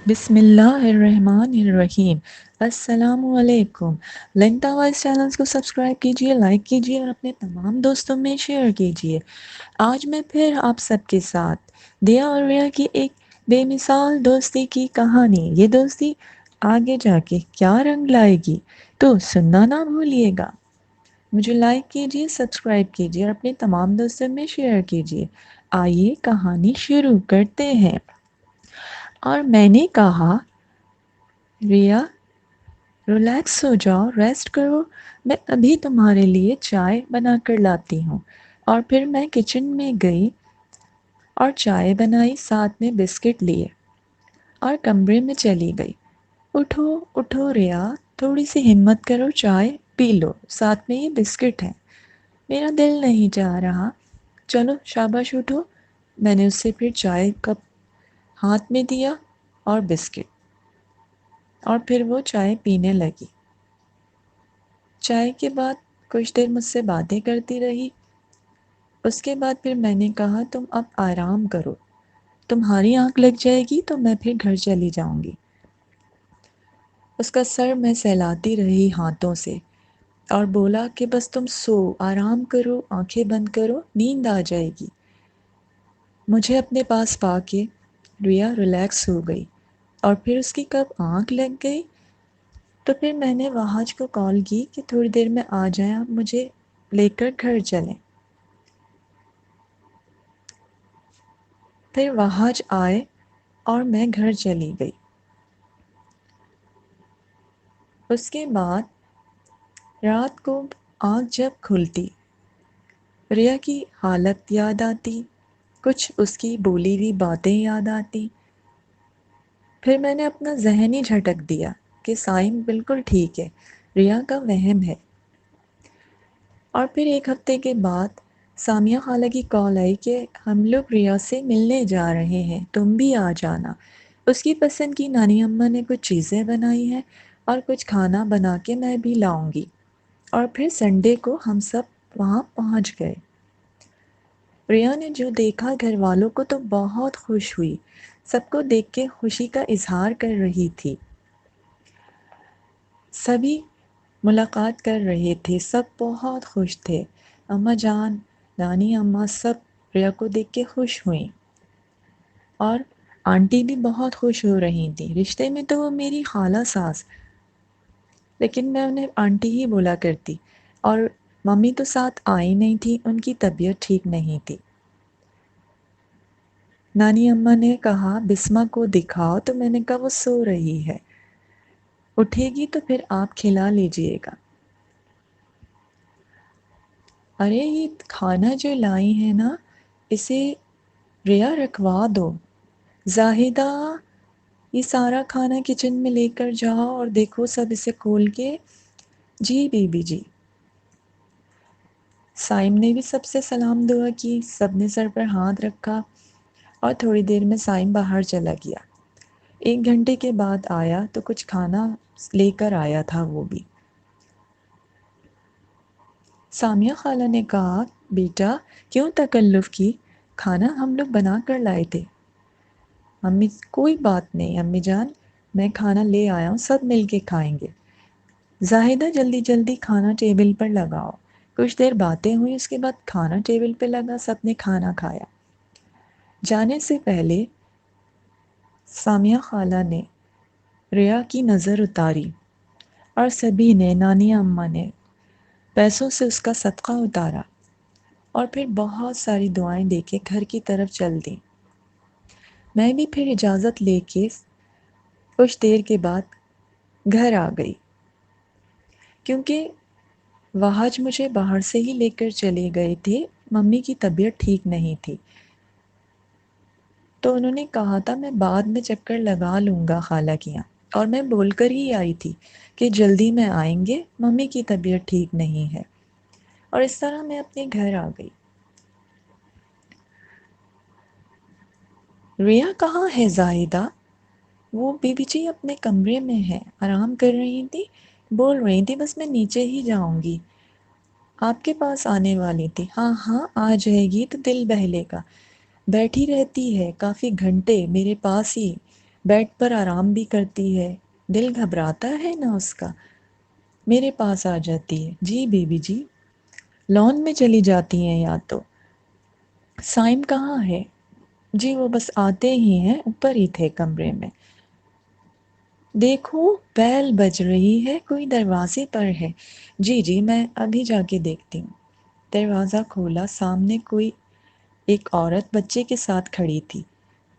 بسم اللہ الرحمن الرحیم۔ السلام علیکم۔ لنتا وائس چینلز کو سبسکرائب کیجئے، لائک کیجئے اور اپنے تمام دوستوں میں شیئر کیجئے۔ آج میں پھر آپ سب کے ساتھ دیا اور ریا کی ایک بے مثال دوستی کی کہانی، یہ دوستی آگے جا کے کیا رنگ لائے گی تو سننا نہ بھولیے گا۔ مجھے لائک کیجئے، سبسکرائب کیجئے اور اپنے تمام دوستوں میں شیئر کیجئے۔ آئیے کہانی شروع کرتے ہیں۔ اور میں نے کہا، ریا ریلیکس ہو جاؤ، ریسٹ کرو، میں ابھی تمہارے لیے چائے بنا کر لاتی ہوں۔ اور پھر میں کچن میں گئی اور چائے بنائی، ساتھ میں بسکٹ لیے اور کمرے میں چلی گئی۔ اٹھو اٹھو ریا، تھوڑی سی ہمت کرو، چائے پی لو، ساتھ میں یہ بسکٹ ہے۔ میرا دل نہیں چاہ رہا۔ چلو شاباش اٹھو۔ میں نے اس سے پھر چائے کپ ہاتھ میں دیا اور بسکٹ، اور پھر وہ چائے پینے لگی۔ چائے کے بعد کچھ دیر مجھ سے باتیں کرتی رہی۔ اس کے بعد پھر میں نے کہا، تم اب آرام کرو، تمہاری آنکھ لگ جائے گی تو میں پھر گھر چلی جاؤں گی۔ اس کا سر میں سہلاتی رہی ہاتھوں سے اور بولا کہ بس تم سو، آرام کرو، آنکھیں بند کرو، نیند آ جائے گی۔ مجھے اپنے پاس پا کے ریا ریلیکس ہو گئی، اور پھر اس کی کب آنکھ لگ گئی تو پھر میں نے وہاج کو کال کی کہ تھوڑی دیر میں آ جائیں، آپ مجھے لے کر گھر چلیں۔ پھر وہاج آئے اور میں گھر چلی گئی۔ اس کے بعد رات کو آنکھ جب کھلتی، ریا کی حالت یاد آتی، کچھ اس کی بولی ہوئی باتیں یاد آتی۔ پھر میں نے اپنا ذہن ہی جھٹک دیا کہ سائم بالکل ٹھیک ہے، ریا کا وہم ہے۔ اور پھر ایک ہفتے کے بعد سامیہ خالہ کی کال آئی کہ ہم لوگ ریا سے ملنے جا رہے ہیں، تم بھی آ جانا۔ اس کی پسند کی نانی اماں نے کچھ چیزیں بنائی ہیں اور کچھ کھانا بنا کے میں بھی لاؤں گی۔ اور پھر سنڈے کو ہم سب وہاں پہنچ گئے۔ ریا نے جو دیکھا گھر والوں کو تو بہت خوش ہوئی، سب کو دیکھ کے خوشی کا اظہار کر رہی تھی۔ سبھی ملاقات کر رہے تھے، سب بہت خوش تھے۔ اماں جان، نانی اماں سب ریا کو دیکھ کے خوش ہوئیں، اور آنٹی بھی بہت خوش ہو رہی تھیں۔ رشتے میں تو وہ میری خالہ ساس، لیکن میں انہیں آنٹی ہی بولا کرتی۔ اور ممی تو ساتھ آئی نہیں تھی، ان کی طبیعت ٹھیک نہیں تھی۔ نانی اماں نے کہا بسمہ کو دکھاؤ، تو میں نے کہا وہ سو رہی ہے، اٹھے گی تو پھر آپ کھلا لیجئے گا۔ ارے یہ کھانا جو لائی ہے نا، اسے ریا رکھوا دو۔ زاہدہ، یہ سارا کھانا کچن میں لے کر جاؤ اور دیکھو سب اسے کھول کے۔ G B B G. سائم نے بھی سب سے سلام دعا کی، سب نے سر پر ہاتھ رکھا، اور تھوڑی دیر میں سائم باہر چلا گیا۔ 1 گھنٹے کے بعد آیا تو کچھ کھانا لے کر آیا تھا وہ بھی۔ سامیہ خالہ نے کہا، بیٹا کیوں تکلف کی، کھانا ہم لوگ بنا کر لائے تھے۔ امی، کوئی بات نہیں امی جان، میں کھانا لے آیا ہوں، سب مل کے کھائیں گے۔ زاہدہ جلدی جلدی کھانا ٹیبل پر لگاؤ۔ کچھ دیر باتیں ہوئی، اس کے بعد کھانا ٹیبل پہ لگا، سب نے کھانا کھایا۔ جانے سے پہلے سامیہ خالہ نے ریا کی نظر اتاری، اور سبھی نے، نانی اماں نے پیسوں سے اس کا صدقہ اتارا، اور پھر بہت ساری دعائیں دے کے گھر کی طرف چل دیں۔ میں بھی پھر اجازت لے کے کچھ دیر کے بعد گھر آ گئی، کیونکہ وہاج مجھے باہر سے ہی لے کر چلے گئے تھے، ممی کی طبیعت ٹھیک نہیں تھی، تو انہوں نے کہا تھا میں بعد میں چکر لگا لوں گا خالہ کی یہاں، اور میں بول کر ہی آئی تھی کہ جلدی میں آئیں گے، ممی کی طبیعت ٹھیک نہیں ہے۔ اور اس طرح میں اپنے گھر آ گئی۔ ریا کہاں ہے زاہدہ؟ وہ بی بی جی اپنے کمرے میں ہے، آرام کر رہی تھی، بول رہی تھی بس میں نیچے ہی جاؤں گی، آپ کے پاس آنے والی تھی۔ ہاں ہاں آ جائے گی تو دل بہلے گا، بیٹھی رہتی ہے کافی گھنٹے میرے پاس ہی، بیڈ پر آرام بھی کرتی ہے، دل گھبراتا ہے نا اس کا، میرے پاس آ جاتی ہے، جی بیبی جی، لان میں چلی جاتی ہیں یا تو۔ سائم کہاں ہے؟ جی وہ بس آتے ہی ہیں، اوپر ہی تھے کمرے میں۔ دیکھو بیل بج رہی ہے، کوئی دروازے پر ہے۔ جی جی میں ابھی جا کے دیکھتی ہوں۔ دروازہ کھولا، سامنے کوئی ایک عورت بچے کے ساتھ کھڑی تھی۔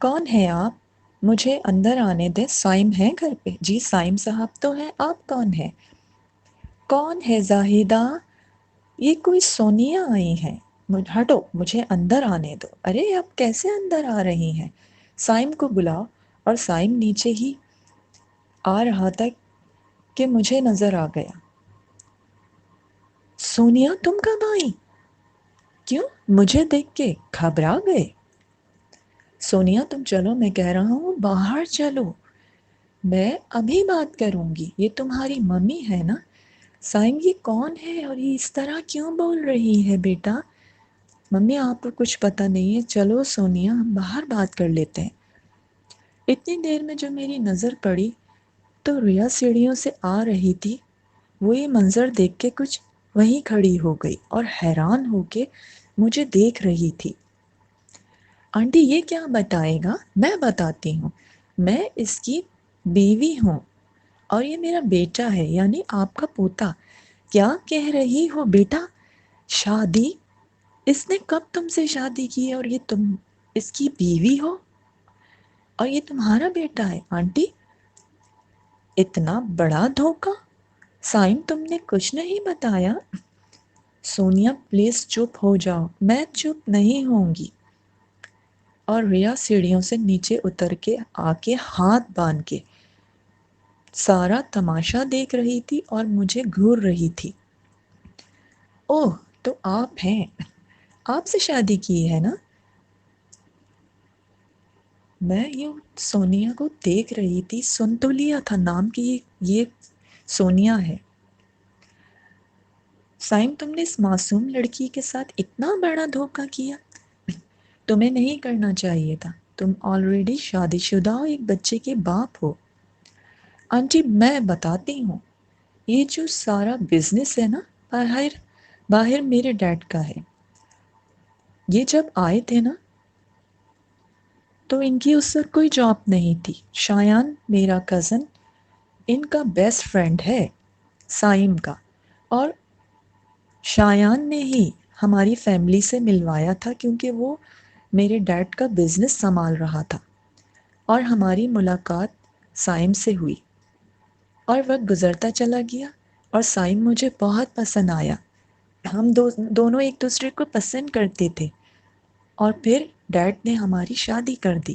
کون ہے آپ؟ مجھے اندر آنے دیں، سائم ہے گھر پہ؟ جی سائم صاحب تو ہیں، آپ کون ہیں؟ کون ہے زاہدہ؟ یہ کوئی سونیا آئی ہیں۔ ہٹو، مجھے اندر آنے دو۔ ارے آپ کیسے اندر آ رہی ہیں؟ سائم کو بلاؤ۔ اور سائم نیچے ہی آ رہا تھا کہ مجھے نظر آ گیا۔ سونیا تم کب آئی؟ کیوں مجھے دیکھ کے گھبرا گئے؟ سونیا تم چلو، میں کہہ رہا ہوں باہر چلو۔ میں ابھی بات کروں گی، یہ تمہاری ممی ہے نا؟ سائم یہ کون ہے اور یہ اس طرح کیوں بول رہی ہے بیٹا؟ ممی آپ کو کچھ پتہ نہیں ہے، چلو سونیا ہم باہر بات کر لیتے ہیں۔ اتنی دیر میں جو میری نظر پڑی تو ریا سیڑھیوں سے آ رہی تھی، وہ یہ منظر دیکھ کے کچھ وہیں کھڑی ہو گئی اور حیران ہو کے مجھے دیکھ رہی تھی۔ آنٹی یہ کیا بتائے گا؟ میں بتاتی ہوں، میں اس کی بیوی ہوں اور یہ میرا بیٹا ہے، یعنی آپ کا پوتا۔ کیا کہہ رہی ہو بیٹا؟ شادی؟ اس نے کب تم سے شادی کی ہے اور یہ تم اس کی بیوی ہو اور یہ تمہارا بیٹا ہے؟ آنٹی اتنا بڑا دھوکہ! سائم تم نے کچھ نہیں بتایا؟ سونیا پلیز چپ ہو جاؤ۔ میں چپ نہیں ہوں گی۔ اور ریا سیڑھیوں سے نیچے اتر کے آ کے ہاتھ باندھ کے سارا تماشا دیکھ رہی تھی اور مجھے گھور رہی تھی۔ اوہ تو آپ ہیں، آپ سے شادی کی ہے نا؟ میں یوں سونیا کو دیکھ رہی تھی، سن تو لیا تھا نام کہ یہ سونیا ہے۔ سائم تم نے اس معصوم لڑکی کے ساتھ اتنا بڑا دھوکہ کیا؟ تمہیں نہیں کرنا چاہیے تھا، تم آلریڈی شادی شدہ ہو، ایک بچے کے باپ ہو۔ آنٹی میں بتاتی ہوں، یہ جو سارا بزنس ہے نا، باہر میرے ڈیڈ کا ہے۔ یہ جب آئے تھے نا تو ان کی اس وقت کوئی جاب نہیں تھی۔ شایان میرا کزن ان کا بیسٹ فرینڈ ہے سائم کا، اور شایان نے ہی ہماری فیملی سے ملوایا تھا کیونکہ وہ میرے ڈیڈ کا بزنس سنبھال رہا تھا، اور ہماری ملاقات سائم سے ہوئی اور وقت گزرتا چلا گیا اور سائم مجھے بہت پسند آیا۔ ہم دونوں ایک دوسرے کو پسند کرتے تھے اور پھر ڈیڈ نے ہماری شادی کر دی۔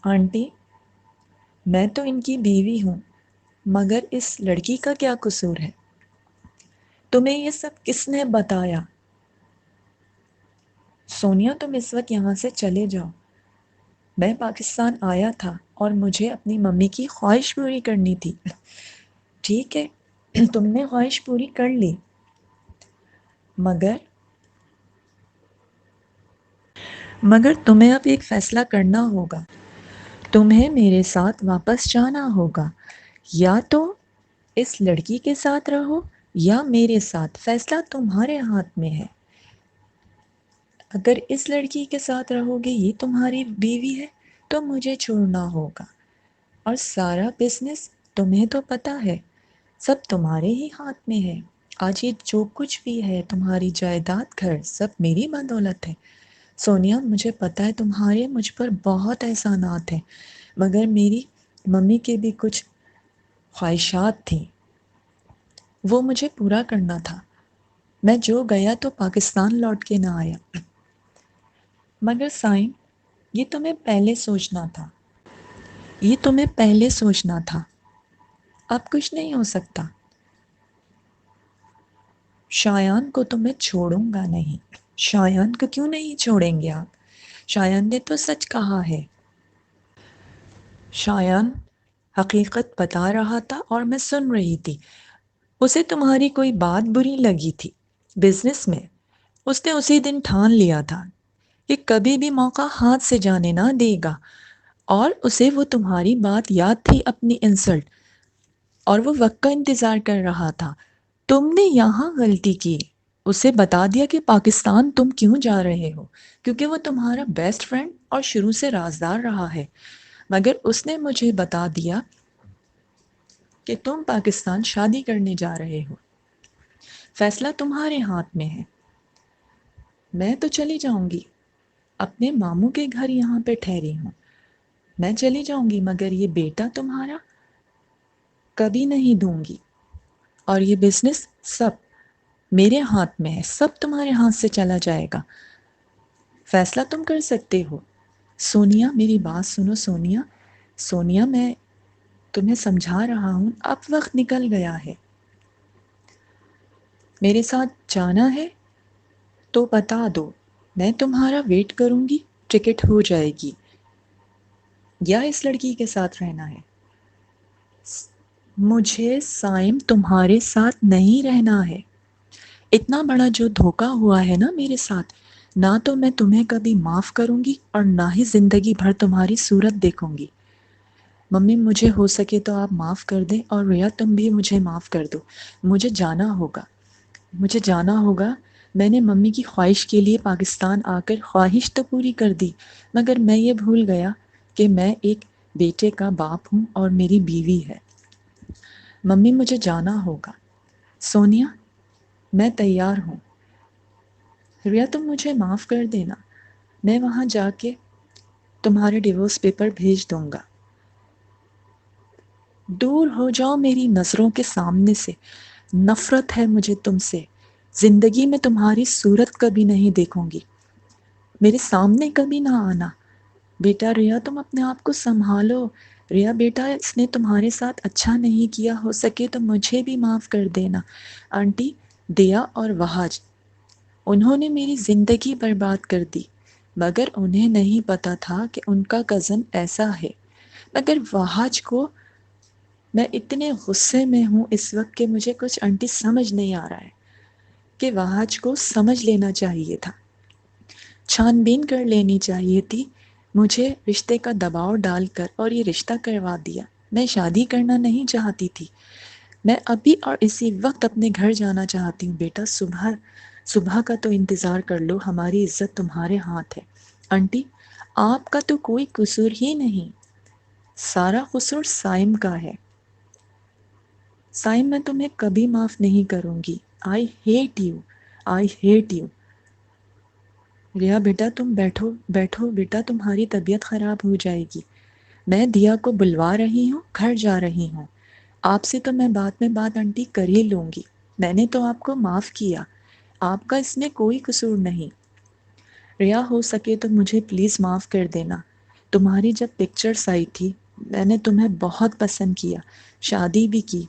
آنٹی میں تو ان کی بیوی ہوں، مگر اس لڑکی کا کیا قصور ہے؟ تمہیں یہ سب کس نے بتایا؟ سونیا تم اس وقت یہاں سے چلے جاؤ۔ میں پاکستان آیا تھا اور مجھے اپنی ممی کی خواہش پوری کرنی تھی۔ ٹھیک ہے تم نے خواہش پوری کر لی، مگر تمہیں اب ایک فیصلہ کرنا ہوگا۔ تمہیں میرے ساتھ واپس جانا ہوگا، یا تو اس لڑکی کے ساتھ رہو یا میرے ساتھ، فیصلہ تمہارے ہاتھ میں ہے۔ اگر اس لڑکی کے ساتھ رہو گے، یہ تمہاری بیوی ہے، تو مجھے چھوڑنا ہوگا، اور سارا بزنس تمہیں تو پتہ ہے سب تمہارے ہی ہاتھ میں ہے۔ آج یہ جو کچھ بھی ہے، تمہاری جائیداد، گھر، سب میری بدولت ہے۔ سونیا مجھے پتہ ہے تمہارے مجھ پر بہت احسانات ہیں، مگر میری ممی کے بھی کچھ خواہشات تھیں، وہ مجھے پورا کرنا تھا۔ میں جو گیا تو پاکستان لوٹ کے نہ آیا۔ مگر سائم یہ تمہیں پہلے سوچنا تھا، یہ تمہیں پہلے سوچنا تھا۔ اب کچھ نہیں ہو سکتا۔ شایان کو تو میں چھوڑوں گا نہیں۔ شایان کو کیوں نہیں چھوڑیں گے آپ؟ شایان نے تو سچ کہا ہے۔ شایان حقیقت بتا رہا تھا اور میں سن رہی تھی۔ اسے تمہاری کوئی بات بری لگی تھی بزنس میں، اس نے اسی دن ٹھان لیا تھا کہ کبھی بھی موقع ہاتھ سے جانے نہ دے گا، اور اسے وہ تمہاری بات یاد تھی اپنی انسلٹ، اور وہ وقت کا انتظار کر رہا تھا۔ تم نے یہاں غلطی کی، اسے بتا دیا کہ پاکستان تم کیوں جا رہے ہو، کیونکہ وہ تمہارا بیسٹ فرینڈ اور شروع سے رازدار رہا ہے، مگر اس نے مجھے بتا دیا کہ تم پاکستان شادی کرنے جا رہے ہو۔ فیصلہ تمہارے ہاتھ میں ہے۔ میں تو چلی جاؤں گی، اپنے ماموں کے گھر یہاں پہ ٹھہری ہوں، میں چلی جاؤں گی، مگر یہ بیٹا تمہارا کبھی نہیں دوں گی، اور یہ بزنس سب میرے ہاتھ میں ہے، سب تمہارے ہاتھ سے چلا جائے گا۔ فیصلہ تم کر سکتے ہو۔ سونیا میری بات سنو سونیا، سونیا میں تمہیں سمجھا رہا ہوں، اب وقت نکل گیا ہے، میرے ساتھ جانا ہے تو بتا دو، میں تمہارا ویٹ کروں گی، ٹکٹ ہو جائے گی، یا اس لڑکی کے ساتھ رہنا ہے۔ مجھے سائم تمہارے ساتھ نہیں رہنا ہے، اتنا بڑا جو دھوکا ہوا ہے نا میرے ساتھ، نہ تو میں تمہیں کبھی معاف کروں گی اور نہ ہی زندگی بھر تمہاری صورت دیکھوں گی۔ ممی مجھے ہو سکے تو آپ معاف کر دیں، اور ریا تم بھی مجھے معاف کر دو، مجھے جانا ہوگا، مجھے جانا ہوگا۔ میں نے ممی کی خواہش کے لیے پاکستان آ کر خواہش تو پوری کر دی، مگر میں یہ بھول گیا کہ میں ایک بیٹے کا باپ ہوں اور میری بیوی ہے۔ ممی مجھے جانا ہوگا۔ سونیا میں تیار ہوں، ریا تم مجھے معاف کر دینا، میں وہاں جا کے تمہارے ڈیورس پیپر بھیج دوں گا۔ دور ہو جاؤ میری نظروں کے سامنے سے، نفرت ہے مجھے تم سے، زندگی میں تمہاری صورت کبھی نہیں دیکھوں گی، میرے سامنے کبھی نہ آنا۔ بیٹا ریا تم اپنے آپ کو سنبھالو، ریا بیٹا اس نے تمہارے ساتھ اچھا نہیں کیا، ہو سکے تو مجھے بھی معاف کر دینا۔ آنٹی دیا اور وہاج، انہوں نے میری زندگی برباد کر دی، مگر انہیں نہیں پتا تھا کہ ان کا کزن ایسا ہے۔ مگر وہاج کو، میں اتنے غصے میں ہوں اس وقت کہ مجھے کچھ آنٹی سمجھ نہیں آ رہا ہے کہ وہاج کو سمجھ لینا چاہیے تھا، چھان بین کر لینی چاہیے تھی، مجھے رشتے کا دباؤ ڈال کر اور یہ رشتہ کروا دیا۔ میں شادی کرنا نہیں چاہتی تھی، میں ابھی اور اسی وقت اپنے گھر جانا چاہتی ہوں۔ بیٹا صبح کا تو انتظار کر لو، ہماری عزت تمہارے ہاتھ ہے۔ آنٹی آپ کا تو کوئی قصور ہی نہیں، سارا قصور سائم کا ہے۔ سائم میں تمہیں کبھی معاف نہیں کروں گی، I hate you, I hate you. ریا بیٹا تم بیٹھو بیٹھو بیٹا، تمہاری طبیعت خراب ہو جائے گی، میں دیا کو بلوا رہی ہوں، گھر جا رہی ہوں، آپ سے تو میں بات میں بات آنٹی کر ہی لوں گی، میں نے تو آپ کو معاف کیا، آپ کا اس میں کوئی قصور نہیں۔ ریا ہو سکے تو مجھے پلیز معاف کر دینا، تمہاری جب پکچرز آئی تھی میں نے تمہیں بہت پسند کیا، شادی بھی کی،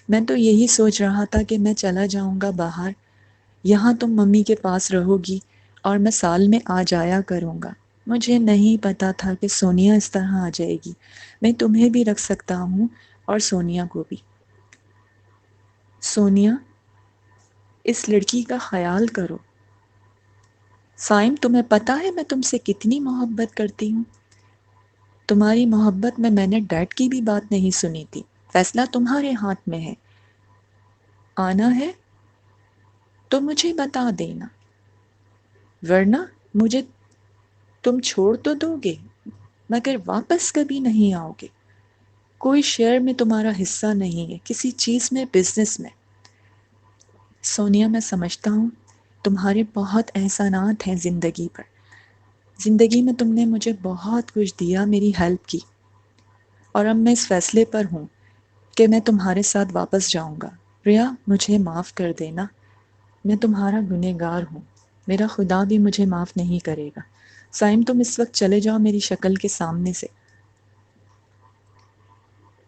میں تو یہی سوچ رہا تھا کہ میں چلا جاؤں گا باہر، یہاں تم ممی کے پاس رہو گی اور میں سال میں آ جایا کروں گا، مجھے نہیں پتا تھا کہ سونیا اس طرح آ جائے گی، میں تمہیں بھی رکھ سکتا ہوں اور سونیا کو بھی۔ سونیا اس لڑکی کا خیال کرو۔ سائم تمہیں پتا ہے میں تم سے کتنی محبت کرتی ہوں، تمہاری محبت میں نے ڈیڈ کی بھی بات نہیں سنی تھی، فیصلہ تمہارے ہاتھ میں ہے، آنا ہے تو مجھے بتا دینا، ورنہ مجھے تم چھوڑ تو دو گے مگر واپس کبھی نہیں آؤ گے، کوئی شیئر میں تمہارا حصہ نہیں ہے، کسی چیز میں، بزنس میں۔ سونیا میں سمجھتا ہوں تمہارے بہت احسانات ہیں زندگی پر، زندگی میں تم نے مجھے بہت کچھ دیا، میری ہیلپ کی، اور اب میں اس فیصلے پر ہوں کہ میں تمہارے ساتھ واپس جاؤں گا۔ ریا مجھے معاف کر دینا، میں تمہارا گنہگار ہوں، میرا خدا بھی مجھے معاف نہیں کرے گا۔ سائم تم اس وقت چلے جاؤ میری شکل کے سامنے سے۔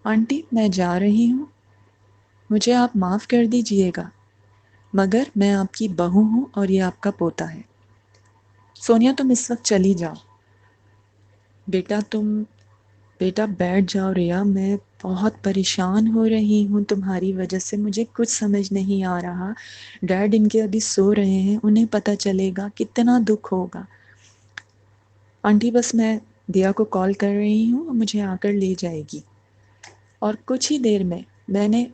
آنٹی میں جا رہی ہوں، مجھے آپ معاف کر دیجئے گا، مگر میں آپ کی بہو ہوں اور یہ آپ کا پوتا ہے۔ سونیا تم اس وقت چلی جاؤ۔ بیٹا بیٹھ جاؤ ریا، میں بہت پریشان ہو رہی ہوں تمہاری وجہ سے، مجھے کچھ سمجھ نہیں آ رہا، ڈیڈ ان کے ابھی سو رہے ہیں، انہیں پتہ چلے گا کتنا دکھ ہوگا۔ آنٹی بس میں دیا کو کال کر رہی ہوں، مجھے آ کر لے جائے گی۔ اور کچھ ہی دیر میں نے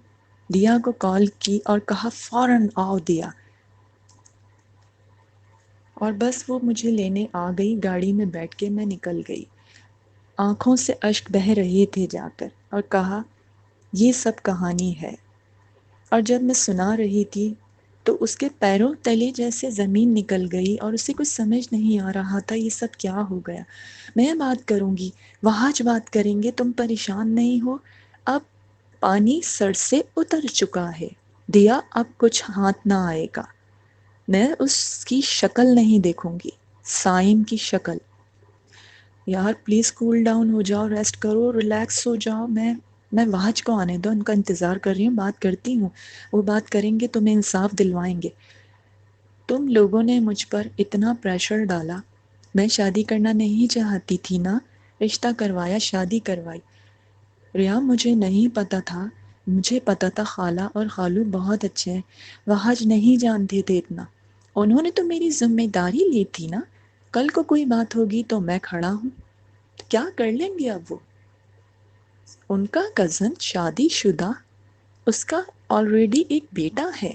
دیا کو کال کی اور کہا فوراً آؤ دیا، اور بس وہ مجھے لینے آ گئی۔ گاڑی میں بیٹھ کے میں نکل گئی، آنکھوں سے اشک بہہ رہے تھے جا کر، اور کہا یہ سب کہانی ہے۔ اور جب میں سنا رہی تھی تو اس کے پیروں تلے جیسے زمین نکل گئی، اور اسے کچھ سمجھ نہیں آ رہا تھا یہ سب کیا ہو گیا۔ میں بات کروں گی، وہاج بات کریں گے، تم پریشان نہیں ہو؟ اب پانی سر سے اتر چکا ہے دیا، اب کچھ ہاتھ نہ آئے گا۔ میں اس کی شکل نہیں دیکھوں گی، سائم کی شکل۔ یار پلیز کول ڈاؤن ہو جاؤ، ریسٹ کرو، ریلیکس ہو جاؤ۔ میں وہاج کو آنے دو، ان کا انتظار کر رہی ہوں، بات کرتی ہوں، وہ بات کریں گے، تمہیں انصاف دلوائیں گے۔ تم لوگوں نے مجھ پر اتنا پریشر ڈالا، میں شادی کرنا نہیں چاہتی تھی نا، رشتہ کروایا، شادی کروائی۔ ریا مجھے نہیں پتا تھا، مجھے پتا تھا خالہ اور خالو بہت اچھے ہیں، وہاج نہیں جانتے تھے اتنا۔ انہوں نے تو میری ذمہ داری لی تھی نا، کل کو کوئی بات ہوگی تو میں کھڑا ہوں۔ کیا کر لیں گے اب وہ؟ ان کا کزن شادی شدہ، اس کا آلریڈی ایک بیٹا ہے۔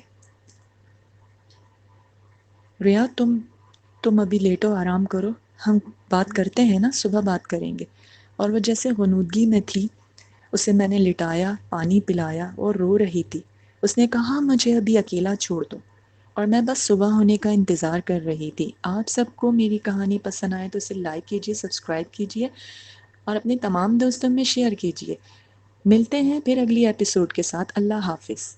ریا تم ابھی لیٹو، آرام کرو، ہم بات کرتے ہیں نا، صبح بات کریں گے۔ اور وہ جیسے غنودگی میں تھی، اسے میں نے لٹایا، پانی پلایا، اور رو رہی تھی۔ اس نے کہا مجھے ابھی اکیلا چھوڑ دو، اور میں بس صبح ہونے کا انتظار کر رہی تھی۔ آپ سب کو میری کہانی پسند آئے تو اسے لائک کیجیے، سبسکرائب کیجیے، اور اپنے تمام دوستوں میں شیئر کیجیے۔ ملتے ہیں پھر اگلی ایپیسوڈ کے ساتھ۔ اللہ حافظ۔